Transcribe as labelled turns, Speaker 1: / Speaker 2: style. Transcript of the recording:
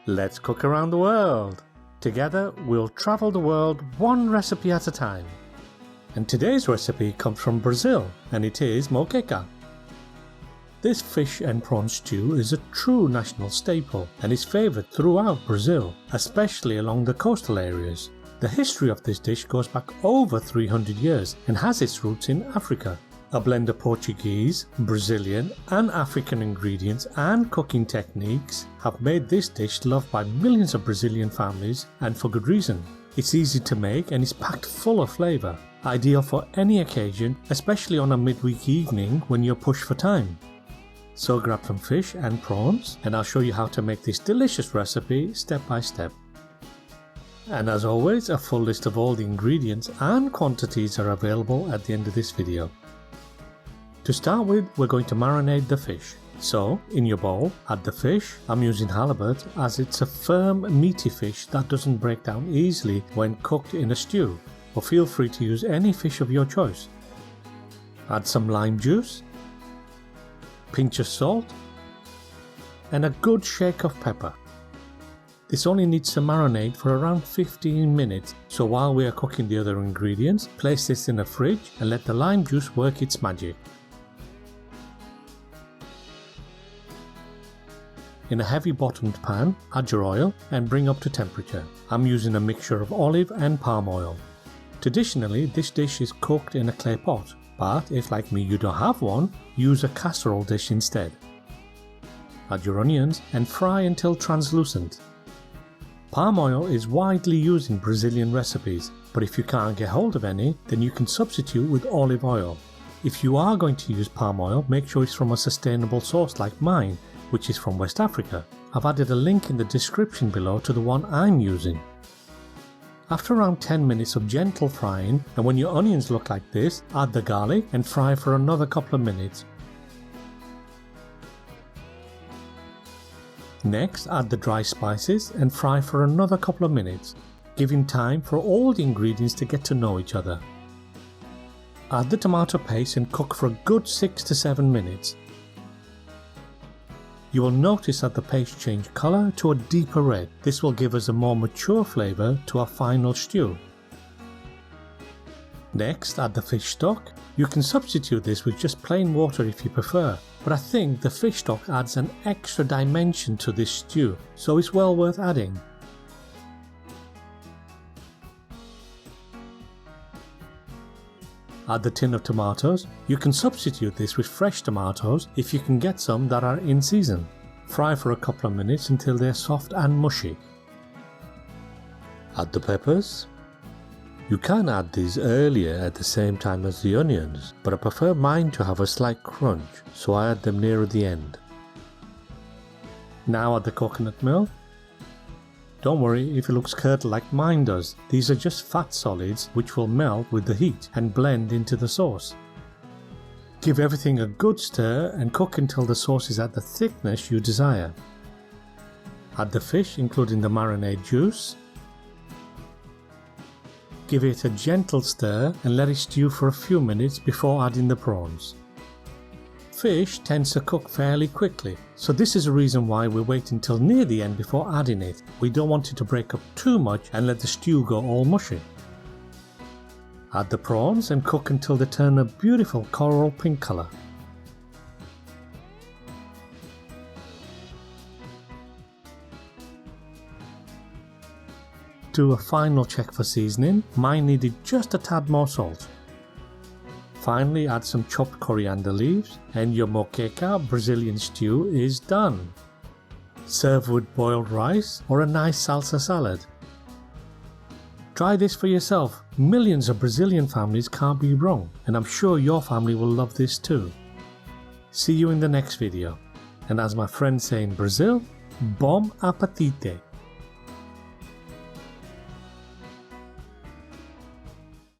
Speaker 1: Let's cook around the world. Together we'll travel the world one recipe at a time. And today's recipe comes from Brazil, and it is moqueca. This fish and prawn stew is a true national staple and is favoured throughout Brazil, especially along the coastal areas. The history of this dish goes back over 300 years and has its roots in Africa. A blend of Portuguese, Brazilian and African ingredients and cooking techniques have made this dish loved by millions of Brazilian families, and for good reason. It's easy to make and is packed full of flavour, ideal for any occasion, especially on a midweek evening when you're pushed for time. So grab some fish and prawns and I'll show you how to make this delicious recipe step by step. And as always, a full list of all the ingredients and quantities are available at the end of this video. To start with, we're going to marinate the fish. So, in your bowl, add the fish. I'm using halibut as it's a firm, meaty fish that doesn't break down easily when cooked in a stew, or feel free to use any fish of your choice. Add some lime juice, pinch of salt, and a good shake of pepper. This only needs to marinate for around 15 minutes, so while we are cooking the other ingredients, place this in a fridge and let the lime juice work its magic. In a heavy bottomed pan, add your oil and bring up to temperature. I'm using a mixture of olive and palm oil. Traditionally, this dish is cooked in a clay pot, but if like me you don't have one, use a casserole dish instead. Add your onions and fry until translucent. Palm oil is widely used in Brazilian recipes, but if you can't get hold of any, then you can substitute with olive oil. If you are going to use palm oil, make sure it's from a sustainable source like mine, which is from West Africa. I've added a link in the description below to the one I'm using. After around 10 minutes of gentle frying, and when your onions look like this, add the garlic and fry for another couple of minutes. Next, add the dry spices and fry for another couple of minutes, giving time for all the ingredients to get to know each other. Add the tomato paste and cook for a good 6 to 7 minutes. You will notice that the paste changed colour to a deeper red. This will give us a more mature flavour to our final stew. Next, add the fish stock. You can substitute this with just plain water if you prefer, but I think the fish stock adds an extra dimension to this stew, so it's well worth adding. Add the tin of tomatoes. You can substitute this with fresh tomatoes if you can get some that are in season. Fry for a couple of minutes until they're soft and mushy. Add the peppers. You can add these earlier at the same time as the onions, but I prefer mine to have a slight crunch, so I add them nearer the end. Now add the coconut milk. Don't worry if it looks curdled like mine does, these are just fat solids which will melt with the heat and blend into the sauce. Give everything a good stir and cook until the sauce is at the thickness you desire. Add the fish including the marinade juice. Give it a gentle stir and let it stew for a few minutes before adding the prawns. Fish tends to cook fairly quickly, so this is a reason why we wait until near the end before adding it. We don't want it to break up too much and let the stew go all mushy. Add the prawns and cook until they turn a beautiful coral pink colour. Do a final check for seasoning. Mine needed just a tad more salt. Finally, add some chopped coriander leaves and your moqueca Brazilian stew is done. Serve with boiled rice or a nice salsa salad. Try this for yourself. Millions of Brazilian families can't be wrong, and I'm sure your family will love this too. See you in the next video. And as my friends say in Brazil, bom apetite!